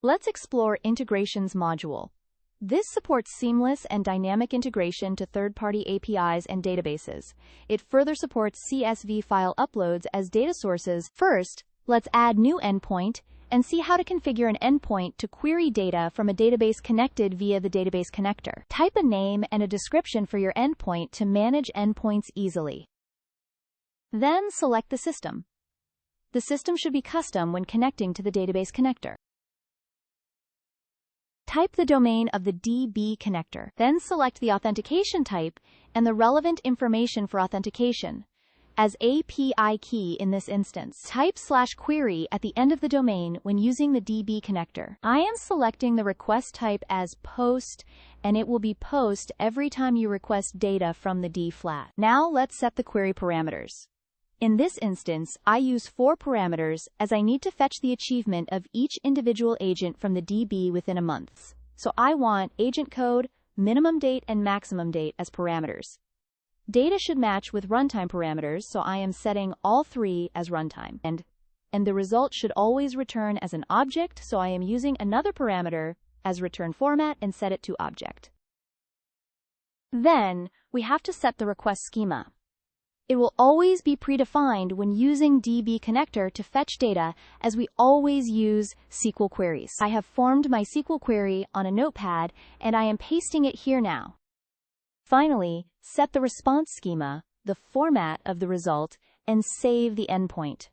Let's explore Integrations module. This supports seamless and dynamic integration to third-party APIs and databases. It further supports CSV file uploads as data sources. First, let's add new endpoint and see how to configure an endpoint to query data from a database connected via the database connector. Type a name and a description for your endpoint to manage endpoints easily. Then select the system. The system should be custom when connecting to the database connector. Type the domain of the DB connector. Then select the authentication type and the relevant information for authentication. As API key in this instance, type /query at the end of the domain when using the DB connector. I am selecting the request type as POST, and it will be POST every time you request data from the D flat. Now let's set the query parameters. In this instance, I use 4 parameters as I need to fetch the achievement of each individual agent from the DB within a month. So I want agent code, minimum date, and maximum date as parameters. Data should match with runtime parameters, so I am setting all 3 as runtime. And the result should always return as an object, so I am using another parameter as return format and set it to object. Then, we have to set the request schema. It will always be predefined when using DB connector to fetch data, as we always use SQL queries. I have formed my SQL query on a notepad, and I am pasting it here now. Finally, set the response schema, the format of the result, and save the endpoint.